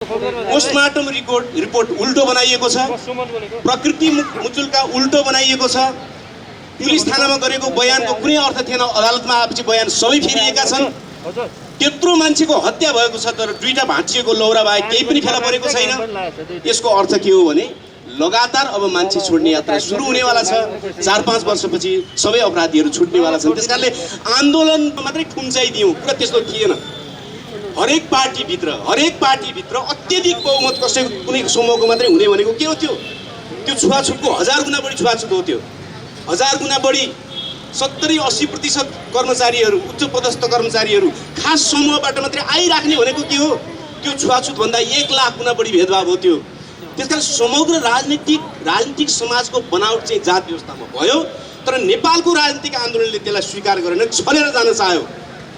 Postmortem report उल्टो बनाइएको छ, प्रकृति मुचुल्का उल्टो बनाइएको छ, पुलिस थानामा गरेको बयानको कुनै अर्थ थिएन, अदालतमा आएपछि बयान सबै फेरिएका छन्। त्यत्रो मान्छेको हत्या भएको छ तर दुईटा भाँचिएको लौरा बाहेक केही पनि फेला परेको छैन। यसको अर्थ के हो भने लगातार अब मान्छे छोड्ने यात्रा सुरु हुनेवाला छ। 4-5 वर्षपछि सबै अपराधीहरू छुट्नेवाला छन्। त्यसकारणले आन्दोलन मात्रै खुम्चाइदियौँ, कुरा त्यस्तो थिएन। हरेक पार्टीभित्र अत्यधिक बहुमत कसैको कुनै समूहको मात्रै हुने भनेको के हो? त्यो छुवाछुतको 1000 गुणा बढी छुवाछुत हो। त्यो 1000 गुणा बढी 70-80% कर्मचारीहरू, उच्च पदस्थ कर्मचारीहरू खास समूहबाट मात्रै आइराख्ने भनेको के हो? त्यो छुवाछुतभन्दा 1 लाख गुणा बढी भेदभाव हो त्यो। त्यसकारण समग्र राजनीतिक समाजको बनावट चाहिँ जात व्यवस्थामा भयो, तर नेपालको राजनीतिक आन्दोलनले त्यसलाई स्वीकार गरेन, छलेर जान चाह्यो।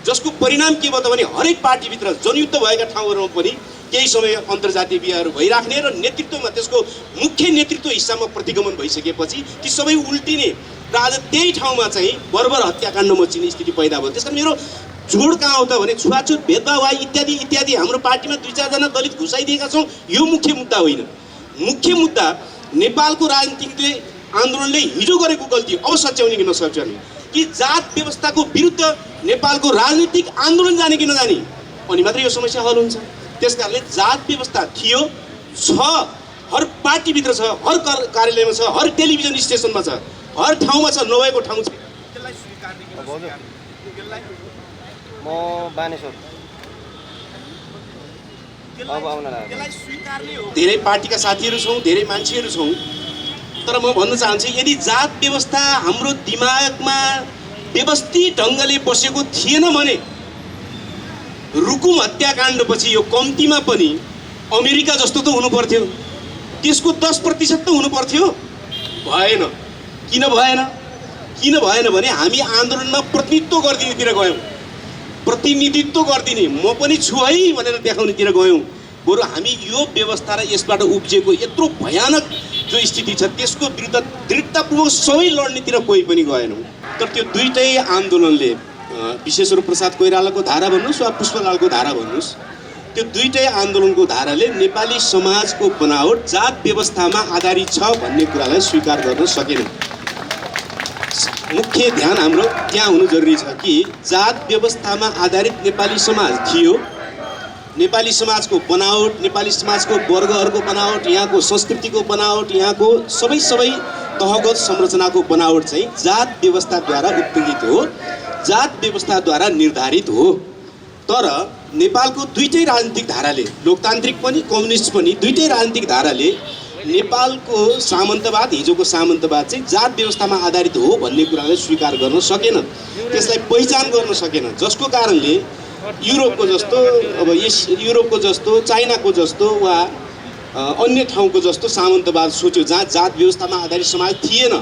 जसको परिणाम के भयो त भने हरेक पार्टीभित्र जनयुद्ध भएका ठाउँहरूमा पनि केही समय अन्तर्जातीय बिहाहरू भइराख्ने र नेतृत्वमा त्यसको मुख्य नेतृत्व हिस्सामा प्रतिगमन भइसकेपछि ती सबै उल्टिने र आज त्यही ठाउँमा चाहिँ बर्बर हत्याकाण्ड मचिने स्थिति पैदा भयो। त्यसकारण मेरो जोड कहाँ हो त भने छुवाछुत, भेदभाव इत्यादि इत्यादि हाम्रो पार्टीमा 2-4 जना दलित घुसाइदिएका छौँ, यो मुख्य मुद्दा होइन। मुख्य मुद्दा नेपालको राजनीतिकले आन्दोलनले हिजो गरेको गल्ती अब सच्याउने कि नसच्याउने, कि जात व्यवस्थाको विरुद्ध नेपालको राजनीतिक आन्दोलन जाने कि नजाने, अनि मात्रै यो समस्या हल हुन्छ। त्यसकारणले जात व्यवस्था थियो, छ, हर पार्टीभित्र छ, हर कार्यालयमा छ, हर टेलिभिजन स्टेसनमा छ, हर ठाउँमा छ, नभएको ठाउँ छ। त्यसलाई स्वीकार्ने हो। धेरै पार्टीका साथीहरू छौँ, धेरै मान्छेहरू छौँ, तर म भन्न चाहन्छु यदि जात व्यवस्था हाम्रो दिमागमा व्यवस्थित ढङ्गले बसेको थिएन भने रुकुम हत्याकाण्डपछि यो कम्तीमा पनि अमेरिका जस्तो त हुनु पर्थ्यो, त्यसको 10% त हुनु पर्थ्यो। भएन। किन भएन भने हामी आन्दोलनमा प्रतिनिधित्व गरिदिनेतिर गयौँ, प्रतिनिधित्व गरिदिने म पनि छु है भनेर देखाउनेतिर गयौँ। बरु हामी यो व्यवस्था र यसबाट उब्जिएको यत्रो भयानक जो स्थिति छ त्यसको विरुद्ध दृढतापूर्वक सबै लड्नेतिर कोही पनि गएनौँ। तर त्यो दुईटै आन्दोलनले, विशेष रूप प्रसाद कोइरालाको धारा भन्नुहोस् वा पुष्पलालको धारा भन्नुहोस्, त्यो दुईटै आन्दोलनको धाराले नेपाली समाजको बनावट जात व्यवस्थामा आधारित छ भन्ने कुरालाई स्वीकार गर्न सकेन। मुख्य ध्यान हाम्रो त्यहाँ हुनु जरुरी छ कि जात व्यवस्थामा आधारित नेपाली समाज थियो, नेपाली समाजको बनावट, नेपाली समाजको वर्गहरूको बनावट, यहाँको संस्कृतिको बनावट, यहाँको सबै तहगत संरचनाको बनावट चाहिँ जात व्यवस्थाद्वारा उत्प्रेरित हो, जात व्यवस्थाद्वारा निर्धारित हो। तर नेपालको दुईटै राजनीतिक धाराले, लोकतान्त्रिक पनि कम्युनिस्ट पनि, दुईटै राजनीतिक धाराले नेपालको सामन्तवाद, हिजोको सामन्तवाद चाहिँ जात व्यवस्थामा आधारित हो भन्ने कुरालाई स्वीकार गर्न सकेन, त्यसलाई पहिचान गर्न सकेन। जसको कारणले युरोपको जस्तो, चाइनाको जस्तो वा अन्य ठाउँको जस्तो सामन्तवाद सोच्यो जहाँ जात व्यवस्थामा आधारित समाज थिएन।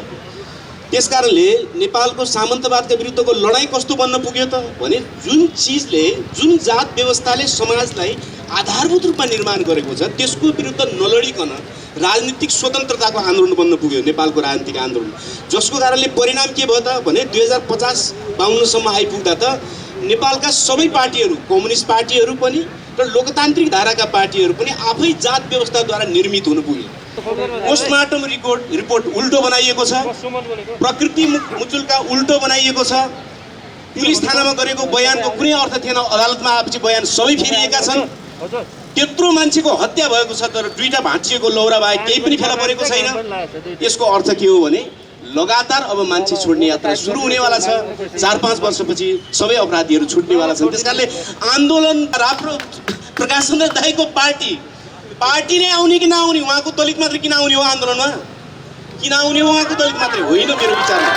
त्यसकारणले नेपालको सामन्तवादका विरुद्धको लडाइँ कस्तो बन्न पुग्यो त भने जुन जात व्यवस्थाले समाजलाई आधारभूत रूपमा निर्माण गरेको छ त्यसको विरुद्ध नलडिकन राजनीतिक स्वतन्त्रताको आन्दोलन बन्न पुग्यो नेपालको राजनीतिक आन्दोलन। जसको कारणले परिणाम के भयो त भने 2050-52 सम्म आइपुग्दा त नेपालका सबै पार्टीहरू, कम्युनिस्ट पार्टीहरू पनि र लोकतान्त्रिक धाराका पार्टीहरू पनि आफै जात व्यवस्थाद्वारा निर्मित हुन पुगे। पोस्टमार्टम रिपोर्ट उल्टो बनाइएको छ, प्रकृति मुचुल्का उल्टो बनाइएको छ, पुलिस थानामा गरेको बयानको कुनै अर्थ थिएन, अदालतमा आएपछि बयान सबै फेरिएका छन्। त्यत्रो मान्छेको हत्या भएको छ तर दुईटा भाँचिएको लौरा बाहेक केही पनि फेला परेको छैन। यसको अर्थ के हो भने लगातार अब मान्छे छोड्ने यात्रा सुरु हुनेवाला छ। 4-5 वर्षपछि सबै अपराधीहरू छुट्नेवाला छन्। त्यसकारणले आन्दोलन राम्रो प्रकाश चन्द्र दाइको पार्टी नै आउने कि नआउने, उहाँको दलित मात्रै किन आउने हो आन्दोलनमा? किन आउने हो उहाँको दलित मात्रै? होइन, मेरो विचारमा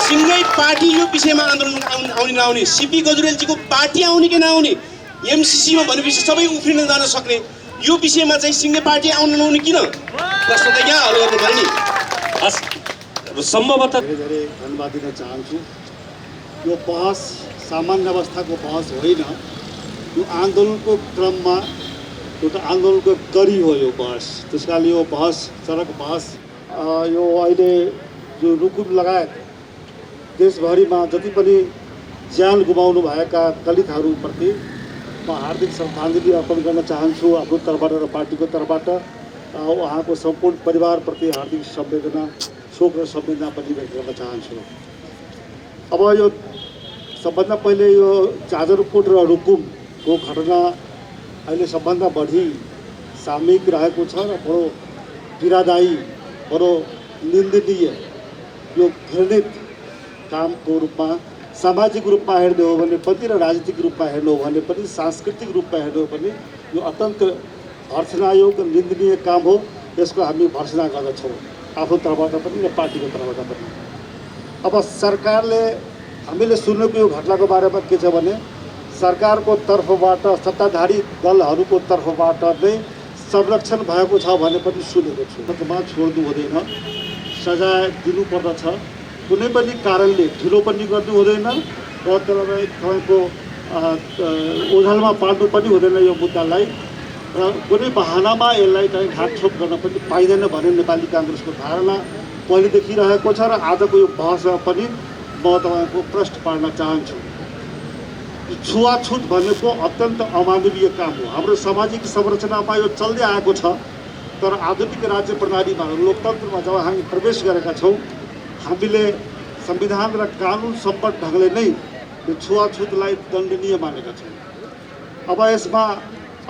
सिङ्गै पार्टी यो विषयमा आन्दोलन आउने नआउने, सिपी गजुरेलजीको पार्टी आउने कि नआउने, एमसिसीमा भनेपछि सबै उफ्रिन जान सक्ने यो विषयमा चाहिँ सिङ्गै पार्टी आउनु नआउने किन? प्रश्न त यहाँ हल गर्नु पर्ने। सम्भवतः धेरै धन्यवाद दिन चाहन्छु। यो बहस सामान्य अवस्थाको बहस होइन, यो आन्दोलनको क्रममा एउटा आन्दोलनको कडी हो यो बहस। त्यस कारणले यो बहस सडक बहस यो अहिले जो रुकुम लगायत देशभरिमा जति पनि ज्यान गुमाउनु भएका दलितहरूप्रति म हार्दिक श्रद्धाञ्जली अर्पण गर्न चाहन्छु आफ्नो तर्फबाट र पार्टीको तर्फबाट उहाँको सम्पूर्ण परिवारप्रति हार्दिक संवेदना शोक र संवेदना पनि व्यक्त गर्न चाहन्छु। अब यो सबभन्दा पहिले यो जाजरकोट र रुकुमको घटना अहिले सबभन्दा बढी सामयिक रहेको छ र बडो पीडादायी बडो निन्दनीय यो घृणित कामको रूपमा सामाजिक रूपमा हेर्ने हो भने पनि र राजनीतिक रूपमा हेर्ने हो भने पनि सांस्कृतिक रूपमा हेर्ने हो भने यो अत्यन्त भर्सनायोग निन्दनीय काम हो। यसको हामी भर्सना गर्दछौँ आफ्नो तर्फबाट पनि र पार्टीको तर्फबाट पनि। अब सरकारले हामीले सुनेको यो घटनाको बारेमा के छ भने सरकारको तर्फबाट सत्ताधारी दलहरूको तर्फबाट नै संरक्षण भएको छ भने पनि सुनेको छु। त्यसमा छोड्नु हुँदैन, सजाय दिनुपर्दछ, कुनै पनि कारणले ढिलो पनि गर्नु हुँदैन र तपाईँको ओझेलमा पार्नु पनि हुँदैन यो मुद्दालाई र कुनै बहानामा यसलाई चाहिँ ढाकछोप गर्न पनि पाइँदैन भन्ने नेपाली काङ्ग्रेसको धारणा पहिलेदेखि रहेको छ र आजको यो बहसमा पनि म तपाईँको प्रश्न पार्न चाहन्छु। छुवाछुत भनेको अत्यन्त अमानवीय काम हो। हाम्रो सामाजिक संरचनामा यो चल्दै आएको छ, तर आधुनिक राज्य प्रणालीमा लोकतन्त्रमा जब हामी प्रवेश गरेका छौँ हामीले संविधान र कानुन सम्पन्न ढङ्गले नै यो छुवाछुतलाई दण्डनीय मानेका छौँ। अब यसमा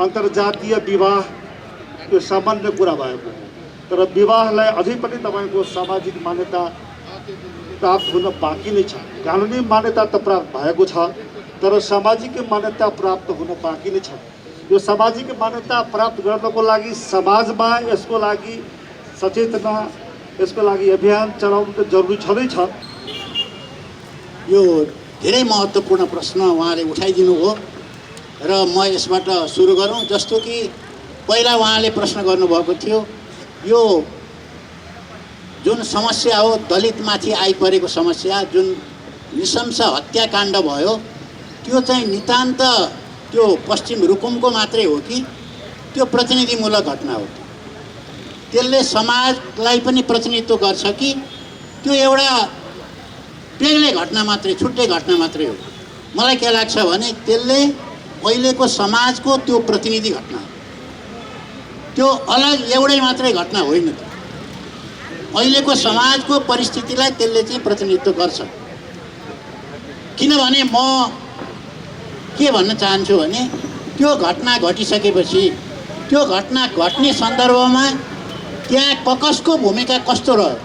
अन्तर्जातीय विवाह यो सामान्य कुरा भएको हो, तर विवाहलाई अझै पनि तपाईँको सामाजिक मान्यता प्राप्त हुन बाँकी नै छ। कानुनी मान्यता त प्राप्त भएको छ, तर सामाजिक मान्यता प्राप्त हुन बाँकी नै छ। यो सामाजिक मान्यता प्राप्त गर्नको लागि समाजमा यसको लागि सचेतना, यसको लागि अभियान चलाउनु त जरुरी छँदैछ। यो धेरै महत्त्वपूर्ण प्रश्न उहाँले उठाइदिनु हो र म यसबाट सुरु गरौँ। जस्तो कि पहिला उहाँले प्रश्न गर्नुभएको थियो यो जुन समस्या हो दलितमाथि आइपरेको समस्या, जुन नृशंस हत्याकाण्ड भयो त्यो चाहिँ नितान्त त्यो पश्चिम रुकुमको मात्रै हो कि त्यो प्रतिनिधिमूलक घटना हो? त्यसले समाजलाई पनि प्रतिनिधित्व गर्छ कि त्यो एउटा बेग्लै घटना मात्रै, छुट्टै घटना मात्रै हो? मलाई के लाग्छ भने त्यसले अहिलेको समाजको त्यो प्रतिनिधि घटना हो, त्यो अलग एउटै मात्रै घटना होइन। त्यो अहिलेको समाजको परिस्थितिलाई त्यसले चाहिँ प्रतिनिधित्व गर्छ। किनभने म के भन्न चाहन्छु भने त्यो घटना घटिसकेपछि त्यो घटना घट्ने सन्दर्भमा त्यहाँ कसको भूमिका कस्तो रह्यो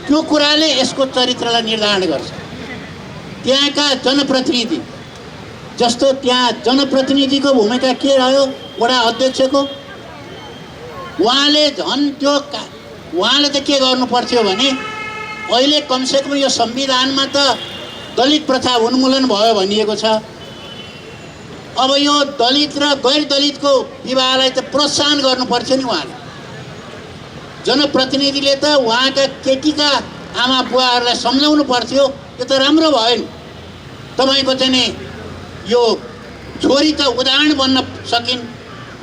त्यो कुराले यसको चरित्रलाई निर्धारण गर्छ। त्यहाँका जनप्रतिनिधि, जस्तो त्यहाँ जनप्रतिनिधिको भूमिका के रह्यो वडा अध्यक्षको, उहाँले त के गर्नु पर्थ्यो भने अहिले कमसेकम यो संविधानमा त दलित प्रथा उन्मूलन भयो भनिएको छ। अब यो दलित र गैर दलितको विवाहलाई त प्रोत्साहन गर्नु पर्थ्यो नि उहाँले। जनप्रतिनिधिले त उहाँका केटीका आमा बुवाहरूलाई सम्झाउनु पर्थ्यो यो त राम्रो भयो नि, तपाईँको चाहिँ नि यो छोरी त उदाहरण बन्न सकिन्,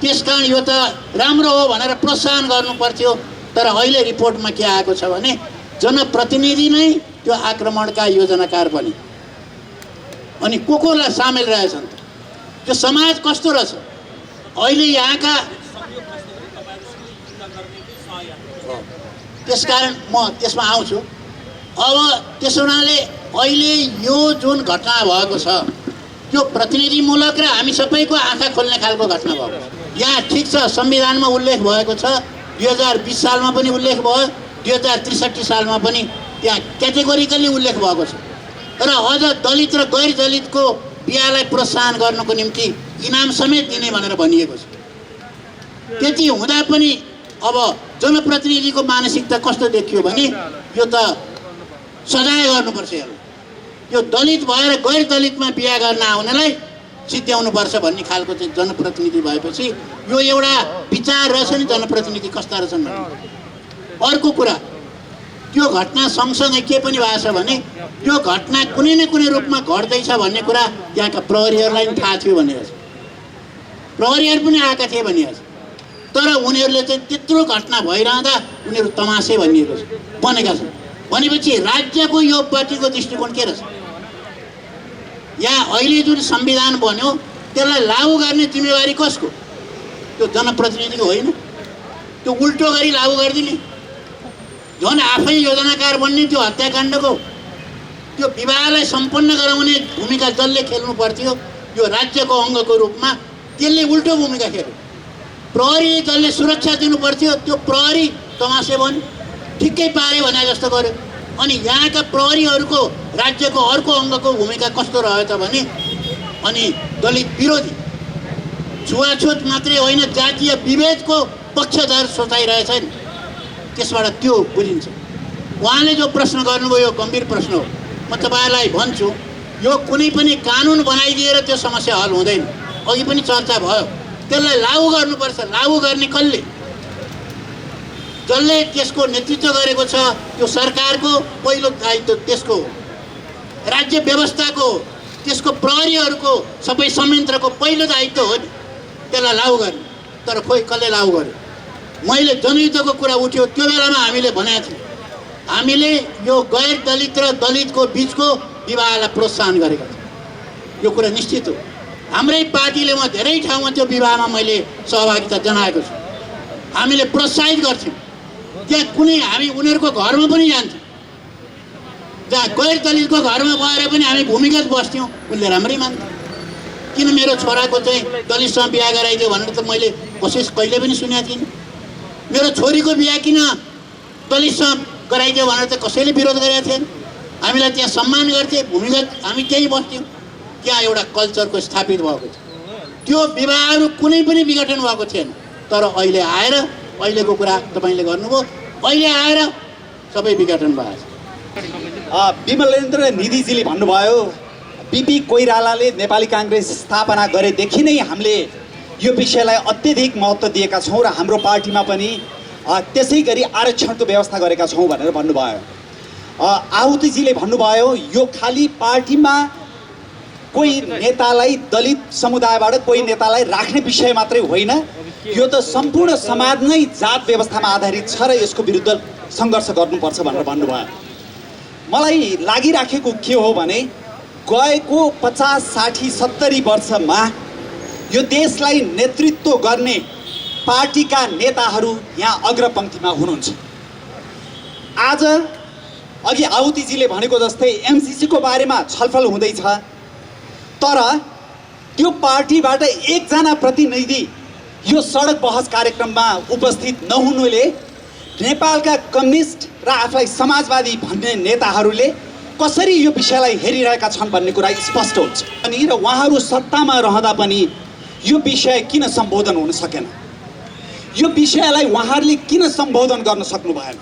त्यसकारण यो त राम्रो हो भनेर प्रोत्साहन गर्नु पर्थ्यो। तर अहिले रिपोर्टमा के आएको छ भने जनप्रतिनिधि नै त्यो आक्रमणका योजनाकार पनि। अनि कोलाई सामेल रहेछन् त? त्यो समाज कस्तो रहेछ अहिले यहाँका? त्यसकारण म त्यसमा आउँछु। अब त्यसो हुनाले अहिले यो जुन घटना भएको छ त्यो प्रतिनिधिमूलक र हामी सबैको आँखा खोल्ने खालको घटना भएको छ। यहाँ ठिक छ, संविधानमा उल्लेख भएको छ, 2020 सालमा पनि उल्लेख भयो, 2063 सालमा पनि त्यहाँ क्याटेगोरिकली उल्लेख भएको छ। तर अझ दलित र गैर दलितको बिहालाई प्रोत्साहन गर्नको निम्ति इनाम समेत दिने भनेर भनिएको छ। त्यति हुँदा पनि अब जनप्रतिनिधिको मानसिकता कस्तो देखियो भने यो त सजाय गर्नुपर्छ, यो दलित भएर गैर दलितमा बिहा गर्न आउनेलाई सिद्ध्याउनुपर्छ भन्ने खालको चाहिँ जनप्रतिनिधि भएपछि यो एउटा विचार रहेछ नि जनप्रतिनिधि कस्ता रहेछन् भन्ने। अर्को कुरा, त्यो घटना सँगसँगै के पनि भएको छ भने त्यो घटना कुनै न कुनै रूपमा घट्दैछ भन्ने कुरा त्यहाँका प्रहरीहरूलाई पनि थाहा थियो भनिरहेछ, प्रहरीहरू पनि आएका थिए भनिरहेछ। तर उनीहरूले चाहिँ त्यत्रो घटना भइरहँदा उनीहरू तमासे भनिएको छ, बनेका छन्। भनेपछि राज्यको यो पार्टीको दृष्टिकोण के रहेछ? यहाँ अहिले जुन संविधान बन्यो त्यसलाई लागू गर्ने जिम्मेवारी कसको? त्यो जनप्रतिनिधिको होइन? त्यो उल्टो गरी लागू गरिदिने, झन् आफै योजनाकार बन्ने त्यो हत्याकाण्डको त्यो विवाहलाई सम्पन्न गराउने भूमिका जसले खेल्नु पर्थ्यो यो राज्यको अङ्गको रूपमा, त्यसले उल्टो भूमिका खेल्यो। प्रहरी जसले सुरक्षा दिनु पर्थ्यो त्यो प्रहरी तमासे बन्यो, ठिक्कै पारे भने जस्तो गर्यो। अनि यहाँका प्रहरीहरूको राज्यको अर्को अङ्गको भूमिका कस्तो रह्यो त भने अनि दलित विरोधी, छुवाछुत मात्रै होइन जातीय विभेदको पक्षधर सोचाइरहेछ नि, त्यसबाट त्यो बुझिन्छ। उहाँले जो प्रश्न गर्नुभयो यो गम्भीर प्रश्न हो। म तपाईँहरूलाई भन्छु, यो कुनै पनि कानुन बनाइदिएर त्यो समस्या हल हुँदैन। अघि पनि चर्चा भयो, त्यसलाई लागू गर्नुपर्छ। लागू गर्ने कसले? जसले त्यसको नेतृत्व गरेको छ त्यो सरकारको पहिलो दायित्व त्यसको हो, राज्य व्यवस्थाको, त्यसको प्रहरीहरूको, सबै संयन्त्रको पहिलो दायित्व हो नि त्यसलाई लागू गर्ने। तर खोइ कसले लागू गर्यो? मैले जनयुद्धको कुरा उठ्यो त्यो बेलामा हामीले भनेका थियौँ, हामीले यो गैर दलित र दलितको बिचको विवाहलाई प्रोत्साहन गरेका थियौँ। यो कुरा निश्चित हो। हाम्रै पार्टीले म धेरै ठाउँमा त्यो विवाहमा मैले सहभागिता जनाएको छु। हामीले प्रोत्साहित गर्थ्यौँ। त्यहाँ कुनै हामी उनीहरूको घरमा पनि जान्थ्यौँ, जहाँ गैर दलितको घरमा गएर पनि हामी भूमिगत बस्थ्यौँ, उनले राम्रै मान्थ्यो। किन मेरो छोराको चाहिँ दलितसँग बिहा गराइदियो भनेर त मैले कहिले पनि सुनेको थिइनँ। मेरो छोरीको बिहा किन दलितसँग गराइदियो भनेर त कसैले विरोध गरेका थिएन। हामीलाई त्यहाँ सम्मान गर्थे, भूमिगत हामी त्यहीँ बस्थ्यौँ। त्यहाँ एउटा कल्चरको स्थापित भएको थियो। त्यो विवाहहरू कुनै पनि विघटन भएको थिएन। तर अहिले आएर अहिलेको कुरा तपाईँले गर्नुभयो, अहिले आएर सबै विघटन भएको छ। विमलेन्द्र निधिजीले भन्नुभयो बिपी कोइरालाले नेपाली काङ्ग्रेस स्थापना गरेदेखि नै हामीले यो विषयलाई अत्यधिक महत्त्व दिएका छौँ र हाम्रो पार्टीमा पनि त्यसै गरी आरक्षणको व्यवस्था गरेका छौँ भनेर भन्नुभयो। आहुतिजीले भन्नुभयो यो खालि पार्टीमा कोही नेतालाई दलित समुदायबाट कोही नेतालाई राख्ने विषय मात्रै होइन, यो त सम्पूर्ण समाज नै जात व्यवस्थामा आधारित छ र यसको विरुद्ध सङ्घर्ष गर्नुपर्छ भनेर भन्नुभयो। मलाई लागिराखेको के हो भने गएको 50, 60, 70 वर्षमा यो देशलाई नेतृत्व गर्ने पार्टीका नेताहरू यहाँ अग्रपङ्क्तिमा हुनुहुन्छ। आज अघि आहुतिजीले भनेको जस्तै एमसिसीको बारेमा छलफल हुँदैछ, तर त्यो पार्टीबाट एकजना प्रतिनिधि यो सडक बहस कार्यक्रममा उपस्थित नहुनुले नेपालका कम्युनिस्ट र आफूलाई समाजवादी भन्ने नेताहरूले कसरी यो विषयलाई हेरिरहेका छन् भन्ने कुरा स्पष्ट हुन्छ। अनि र उहाँहरू सत्तामा रहँदा पनि यो विषय किन सम्बोधन हुन सकेन, यो विषयलाई उहाँहरूले किन सम्बोधन गर्न सक्नु भएन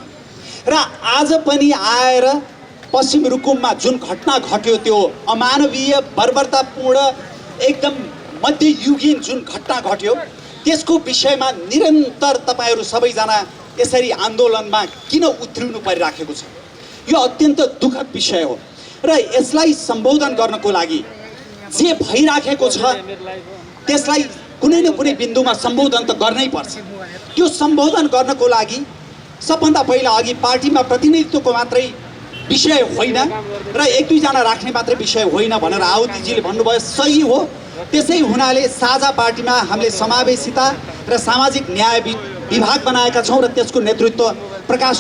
र आज पनि आएर पश्चिम रुकुममा जुन घटना घट्यो त्यो अमानवीय बर्बरतापूर्ण एकदम मध्ययुगीन जुन घटना घट्यो त्यसको विषयमा निरन्तर तपाईँहरू सबैजना यसरी आन्दोलनमा किन उत्रिनु परिराखेको छ? यो अत्यन्त दुःखद विषय हो र यसलाई सम्बोधन गर्नको लागि जे भइराखेको छ त्यसलाई कुनै न कुनै बिन्दुमा सम्बोधन त गर्नै पर्छ। त्यो सम्बोधन गर्नको लागि सबभन्दा पहिला अघि पार्टीमा प्रतिनिधित्वको मात्रै विषय होइन र एक दुईजना राख्ने मात्रै विषय होइन भनेर आहुतिजीले भन्नुभयो, सही हो। त्यसै हुनाले साझा पार्टीमा हामीले समावेशिता र सामाजिक न्याय विभाग बनाएका छौँ र त्यसको नेतृत्व प्रकाश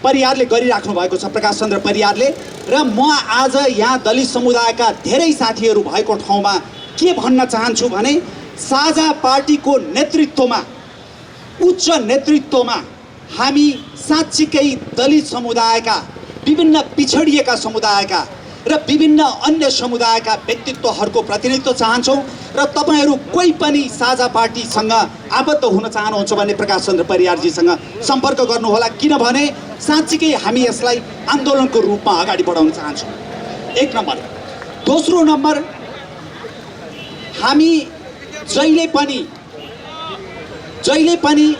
परियारले गरिराख्नु भएको छ, प्रकाश चन्द्र परियारले। र म आज यहाँ दलित समुदायका धेरै साथीहरू भएको ठाउँमा के भन्न चाहन्छु भने साझा पार्टीको नेतृत्वमा, उच्च नेतृत्वमा हामी साँच्चीकै दलित समुदायका, विभिन्न पिछडिएका समुदायका र विभिन्न अन्य समुदायका व्यक्तित्वहरूको प्रतिनिधित्व चाहन्छौँ र तपाईँहरू कोही पनि साझा पार्टीसँग आबद्ध हुन चाहनुहुन्छ भने प्रकाश चन्द्र परियारजीसँग सम्पर्क गर्नुहोला, किनभने साँच्चीकै हामी यसलाई आन्दोलनको रूपमा अगाडि बढाउन चाहन्छौँ। एक नम्बर। दोस्रो नम्बर, हामी जहिले पनि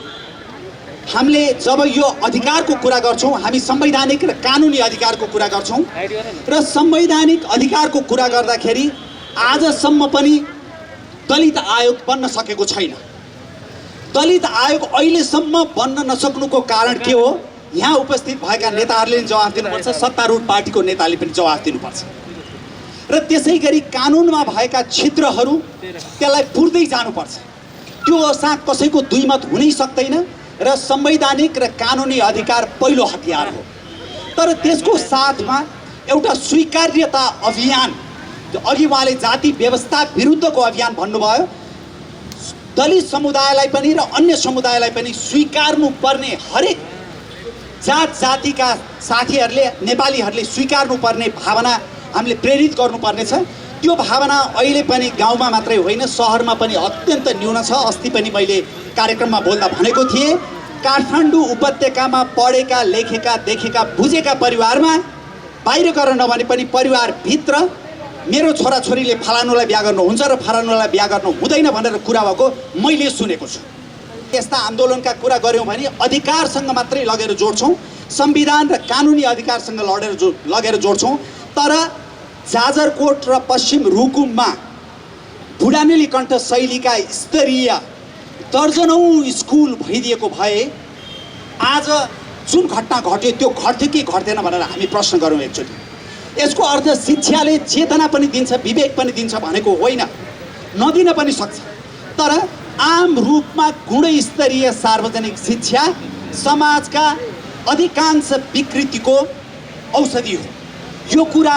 हामीले जब यो अधिकारको कुरा गर्छौँ हामी संवैधानिक र कानुनी अधिकारको कुरा गर्छौँ र संवैधानिक अधिकारको कुरा गर्दाखेरि आजसम्म पनि दलित आयोग बन्न सकेको छैन। दलित आयोग अहिलेसम्म बन्न नसक्नुको कारण के हो? यहाँ उपस्थित भएका नेताहरूले जवाफ दिनुपर्छ, सत्तारूढ पार्टीको नेताले पनि जवाफ दिनुपर्छ। र त्यसै गरी कानुनमा भएका छिद्रहरू त्यसलाई पुर्दै जानुपर्छ। त्यो साथ कसैको दुई मत हुनै सक्दैन र संवैधानिक र कानुनी अधिकार पहिलो हतियार हो। तर त्यसको साथमा एउटा स्वीकार्यता अभियान, अघि उहाँले जाति व्यवस्था विरुद्धको अभियान भन्नुभयो, दलित समुदायलाई पनि र अन्य समुदायलाई पनि स्वीकार्नुपर्ने, हरेक जात जातिका साथीहरूले, नेपालीहरूले स्वीकार्नुपर्ने भावना हामीले प्रेरित गर्नुपर्नेछ। त्यो भावना अहिले पनि गाउँमा मात्रै होइन, सहरमा पनि अत्यन्त न्यून छ। अस्ति पनि मैले कार्यक्रममा बोल्दा भनेको थिएँ, काठमाडौँ उपत्यकामा पढेका, लेखेका, देखेका, बुझेका परिवारमा बाहिर गर्न नभने पनि परिवारभित्र मेरो छोराछोरीले फलानुलाई बिहा गर्नुहुन्छ र फलानुलाई बिहा गर्नु हुँदैन भनेर कुरा भएको मैले सुनेको छु। यस्ता आन्दोलनका कुरा गऱ्यौँ भने अधिकारसँग मात्रै लगेर जोड्छौँ, संविधान र कानुनी अधिकारसँग लगेर जोड्छौँ। तर जाजरकोट र पश्चिम रुकुममा बुढानीलीकण्ठ शैलीका स्तरीय दर्जनौँ स्कुल भइदिएको भए आज जुन घटना घट्यो त्यो घट्थ्यो कि घट्दैन भनेर हामी प्रश्न गरौँ एकचोटि। यसको अर्थ शिक्षाले चेतना पनि दिन्छ, विवेक पनि दिन्छ भनेको होइन, नदिन पनि सक्छ। तर आम रूपमा गुणस्तरीय सार्वजनिक शिक्षा समाजका अधिकांश विकृतिको औषधि हो। यो कुरा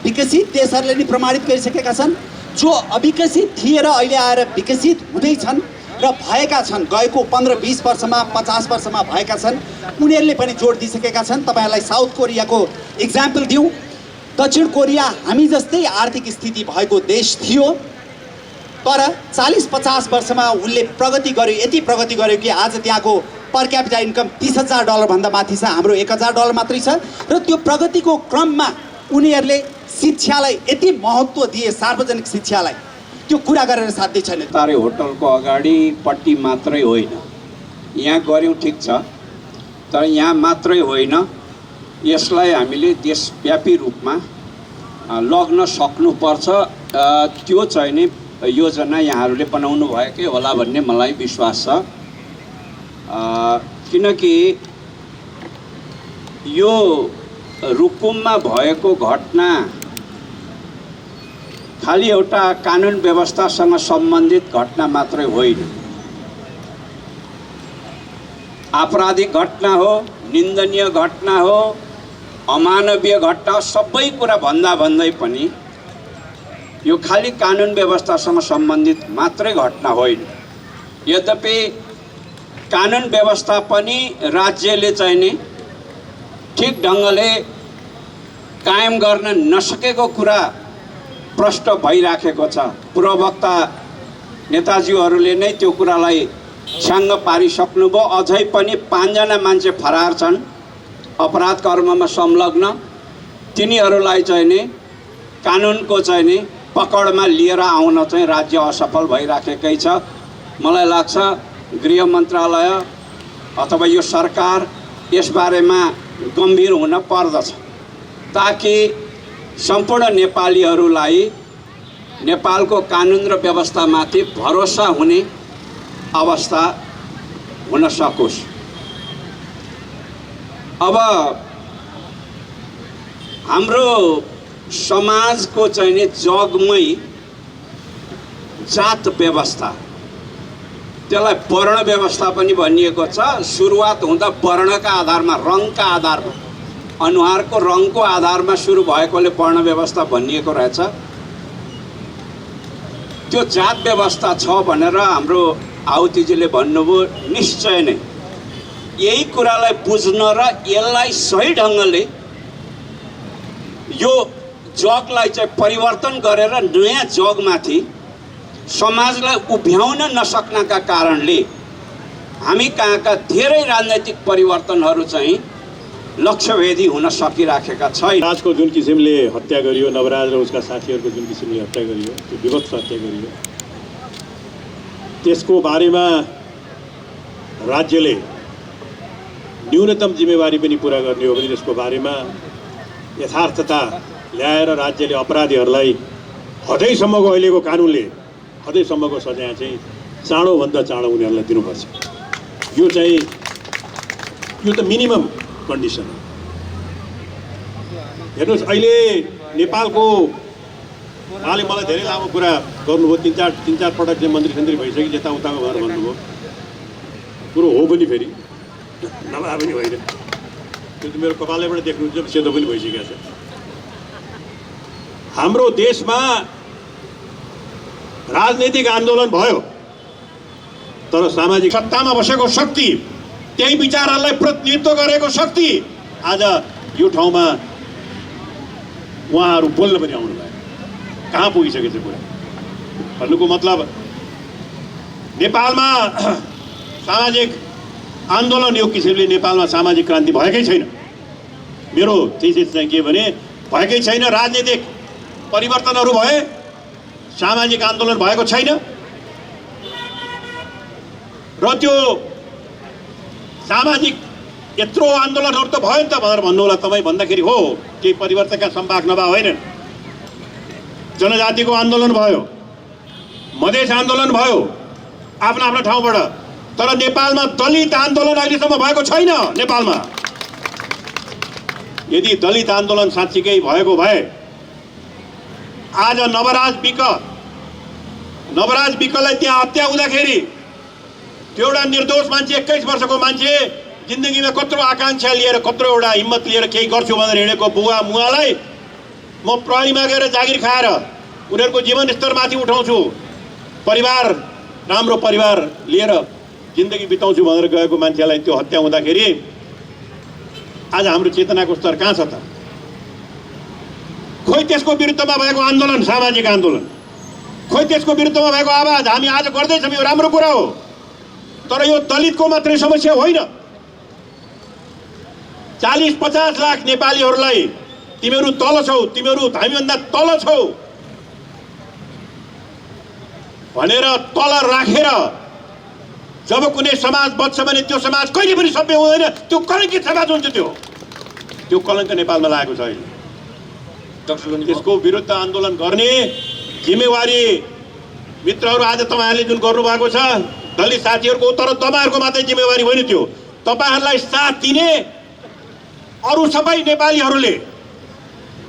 विकसित देशहरूले नि प्रमाणित गरिसकेका छन्। जो अविकसित थिए र अहिले आएर विकसित हुँदैछन् र भएका छन्, गएको 15-20 वर्षमा 50 वर्षमा भएका छन्, उनीहरूले पनि जोड दिइसकेका छन्। तपाईँहरूलाई साउथ कोरियाको इक्जाम्पल दिउँ। दक्षिण कोरिया हामी जस्तै आर्थिक स्थिति भएको देश थियो, तर 40-50 वर्षमा उनले प्रगति गर्यो, यति प्रगति गर्यो कि आज त्यहाँको पर क्यापिटा इन्कम $30,000 भन्दा माथि छ, हाम्रो $1,000 मात्रै छ। र त्यो प्रगतिको क्रममा उनीहरूले शिक्षालाई यति महत्त्व दिए, सार्वजनिक शिक्षालाई, त्यो कुरा गरेर साध्य छैन। तारे होटलको अगाडिपट्टि मात्रै होइन, यहाँ गऱ्यौँ ठिक छ, तर यहाँ मात्रै होइन, यसलाई हामीले देशव्यापी रूपमा लग्न सक्नुपर्छ। त्यो चाहिँ नि योजना यहाँहरूले बनाउनु भएकै होला भन्ने मलाई विश्वास छ। किनकि यो रुकुममा भएको घटना खालि एउटा कानुन व्यवस्थासँग सम्बन्धित घटना मात्रै होइन, आपराधिक घटना हो, निन्दनीय घटना हो, अमानवीय घटना, सबै कुरा भन्दै पनि यो खालि कानुन व्यवस्थासँग सम्बन्धित मात्रै घटना होइन। यद्यपि कानुन व्यवस्था पनि राज्यले चाहिँ नि ठिक ढङ्गले कायम गर्न नसकेको कुरा प्रष्ट भइराखेको छ। पूर्ववक्ता नेताजीहरूले नै त्यो कुरालाई छ्याङ्ग पारिसक्नुभयो। अझै पनि 5 जना मान्छे फरार छन् अपराध कर्ममा संलग्न। तिनीहरूलाई चाहिँ नि कानुनको चाहिँ नि पकडमा लिएर आउन चाहिँ राज्य असफल भइराखेकै छ। मलाई लाग्छ गृह मन्त्रालय अथवा यो सरकार यसबारेमा गम्भीर हुन पर्दछ, ताकि सम्पूर्ण नेपालीहरूलाई नेपालको कानुन र व्यवस्थामाथि भरोसा हुने अवस्था हुन सकोस्। अब हाम्रो समाजको चाहिँ नि जगमै जात व्यवस्था, त्यसलाई वर्ण व्यवस्था पनि भनिएको छ। सुरुवात हुँदा वर्णका आधारमा, रङका आधारमा, अनुहारको रङको आधारमा सुरु भएकोले वर्ण व्यवस्था भनिएको रहेछ। त्यो जात व्यवस्था छ भनेर हाम्रो आहुतिजीले भन्नुभयो। निश्चय नै यही कुरालाई बुझ्न र यसलाई सही ढङ्गले यो जगलाई चाहिँ परिवर्तन गरेर नयाँ जगमाथि समाजलाई उभ्याउन नसक्नका कारणले हामी कहाँका धेरै राजनैतिक परिवर्तनहरू चाहिँ लक्ष्यभेदी हुन सकिराखेका छैन। राजको जुन किसिमले हत्या गरियो, नवराज र उसका साथीहरूको जुन किसिमले हत्या गरियो, त्यो विभत्स हत्या गरियो, त्यसको बारेमा राज्यले न्यूनतम जिम्मेवारी पनि पुरा गर्ने हो भने त्यसको बारेमा यथार्थता ल्याएर राज्यले अपराधीहरूलाई हदैसम्मको, अहिलेको कानुनले हदैसम्मको सजाय चाहिँ चाँडोभन्दा चाँडो उनीहरूलाई दिनुपर्छ। यो त मिनिमम कन्डिसन हो। हेर्नुहोस्, अहिले नेपालको उहाँले मलाई धेरै लामो कुरा गर्नुभयो, तिन चार पटक चाहिँ मन्त्री सन्त्री भइसक्यो यताउताको भनेर भन्नुभयो। कुरो हो पनि फेरि नभए पनि होइन, त्यो त मेरो कपालैबाट देख्नुहुन्छ सेतो पनि भइसकेको छ। हाम्रो देशमा राजनैतिक आन्दोलन भयो, तर सामाजिक सत्तामा बसेको शक्ति, त्यही विचारहरूलाई प्रतिनिधित्व गरेको शक्ति आज यो ठाउँमा उहाँहरू बोल्न पनि आउनुभयो। कहाँ पुगिसकेको छ कुरा भन्नुको मतलब नेपालमा सामाजिक आन्दोलन यो किसिमले नेपालमा सामाजिक क्रान्ति भएकै छैन। मेरो थिसिस चाहिँ के भने भएकै छैन। राजनीतिक परिवर्तनहरू भए, सामाजिक आन्दोलन भएको छैन। र त्यो सामाजिक यत्रो आन्दोलनहरू त भयो नि त भनेर भन्नु होला तपाईँ भन्दाखेरि हो, केही परिवर्तनका सम्भावना होइनन्। जनजातिको आन्दोलन भयो, मधेस आन्दोलन भयो आफ्नो आफ्नो ठाउँबाट, तर नेपालमा दलित आन्दोलन अहिलेसम्म भएको छैन। नेपालमा यदि दलित आन्दोलन साँच्चीकै भएको भए आज नवराज विकलाई त्यहाँ हत्या हुँदाखेरि त्यो एउटा निर्दोष मान्छे, 21 वर्षको मान्छे, जिन्दगीमा कत्रो आकाङ्क्षा लिएर, कत्रो एउटा हिम्मत लिएर केही गर्छु भनेर हिँडेको बुवा मुवालाई म प्रहरीमा गएर जागिर खाएर उनीहरूको जीवनस्तर माथि उठाउँछु, परिवार, राम्रो परिवार लिएर जिन्दगी बिताउँछु भनेर गएको मान्छेलाई त्यो हत्या हुँदाखेरि आज हाम्रो चेतनाको स्तर कहाँ छ त? खोइ त्यसको विरुद्धमा भएको आन्दोलन, सामाजिक आन्दोलन, खोइ त्यसको विरुद्धमा भएको आवाज हामी आज गर्दैछौँ, यो राम्रो कुरा हो। तर यो दलितको मात्रै समस्या होइन। 40-50 लाख नेपालीहरूलाई तिमीहरू तल छौ, तिमीहरू हामीभन्दा तल छौ भनेर तल राखेर जब कुनै समाज बच्छ भने त्यो समाज कहिले पनि सभ्य हुँदैन। त्यो कलङ्कित समाज हुन्छ। त्यो कलङ्क नेपालमा लागेको छ अहिले। त्यसको विरुद्ध आन्दोलन गर्ने जिम्मेवारी मित्रहरू आज तपाईँहरूले जुन गर्नुभएको छ दलित साथीहरूको, तर तपाईँहरूको मात्रै जिम्मेवारी होइन त्यो। तपाईँहरूलाई साथ दिने अरू सबै नेपालीहरूले,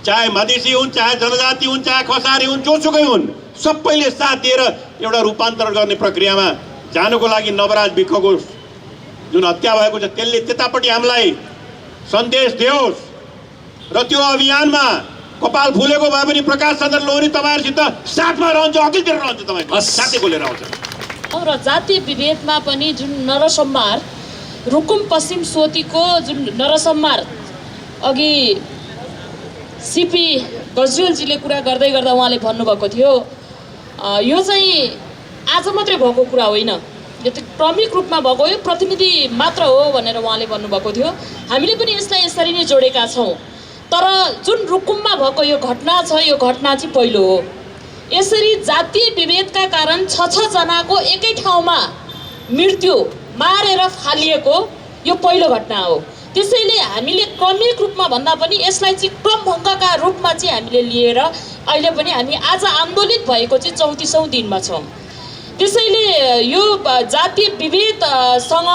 चाहे मधेसी हुन्, चाहे जनजाति हुन्, चाहे खसारी हुन्, जोसुकै हुन्, सबैले साथ दिएर एउटा रूपान्तरण गर्ने प्रक्रियामा जानको लागि नवराज विकको जुन हत्या भएको छ त्यसले त्यतापट्टि हामीलाई सन्देश दियोस्। र त्यो अभियानमा कपाल फुलेको भए पनि प्रकाश चन्द्र लोहनी तपाईँहरूसित साथमा रहन्छ, अघिल्तिर रहन्छ, तपाईँ साथै बोलेर आउँछ। र जातीय विभेदमा पनि जुन नरसंहार, रुकुम पश्चिम सोतीको जुन नरसंहार अघि सिपी गजरेलजीले कुरा गर्दै गर्दा उहाँले भन्नुभएको थियो, यो चाहिँ आज मात्रै भएको कुरा होइन, यो त क्रमिक रूपमा भएको, यो प्रतिनिधि मात्र हो भनेर उहाँले भन्नुभएको थियो। हामीले पनि यसलाई यसरी नै जोडेका छौँ। तर जुन रुकुममा भएको यो घटना छ, यो घटना चाहिँ पहिलो हो। यसरी जातीय विभेदका कारण 6 जनाको एकै ठाउँमा मृत्यु, मारेर फालिएको यो पहिलो घटना हो। त्यसैले हामीले क्रमिक रूपमा भन्दा पनि यसलाई चाहिँ क्रमभङ्गका रूपमा चाहिँ हामीले लिएर अहिले पनि हामी आज आन्दोलित भएको चाहिँ 34औं दिनमा छौँ। त्यसैले यो जातीय विभेदसँग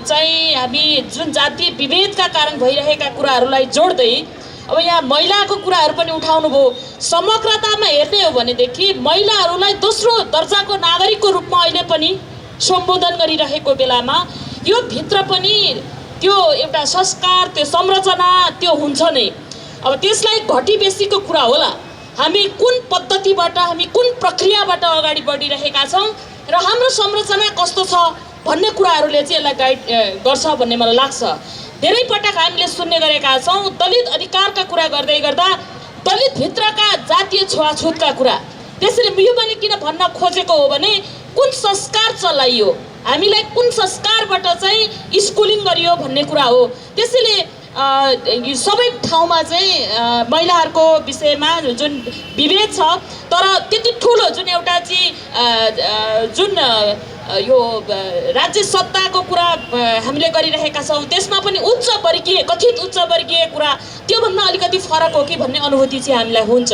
चाहिँ हामी जुन जातीय विभेदका कारण भइरहेका कुराहरूलाई जोड्दै अब यहाँ महिलाको कुराहरू पनि उठाउनु भयो। समग्रतामा हेर्ने हो भनेदेखि महिलाहरूलाई दोस्रो दर्जाको नागरिकको रूपमा अहिले पनि सम्बोधन गरिरहेको बेलामा यो भित्र पनि त्यो एउटा संस्कार, त्यो संरचना त्यो हुन्छ नै। अब त्यसलाई घटी बेसीको कुरा होला, हामी कुन पद्धतिबाट, हामी कुन प्रक्रियाबाट अगाडि बढिरहेका छौँ र हाम्रो संरचना कस्तो छ भन्ने कुराहरूले चाहिँ यसलाई गाइड गर्छ भन्ने मलाई लाग्छ। धेरै पटक हामीले सुन्ने गरेका छौँ दलित अधिकारका कुरा गर्दै गर्दा दलित भित्रका जातीय छुवाछुतका कुरा। त्यसरी यो मैले किन भन्न खोजेको हो भने कुन संस्कार चलाइयो, हामीलाई कुन संस्कारबाट चाहिँ स्कुलिङ गरियो भन्ने कुरा हो। त्यसैले सबै ठाउँमा चाहिँ महिलाहरूको विषयमा जुन विभेद छ, तर त्यति ठुलो जुन एउटा चाहिँ जुन यो राज्य सत्ताको कुरा हामीले गरिरहेका छौँ त्यसमा पनि उच्च वर्गीय, कथित उच्च वर्गीय कुरा त्योभन्दा अलिकति फरक हो कि भन्ने अनुभूति चाहिँ हामीलाई हुन्छ।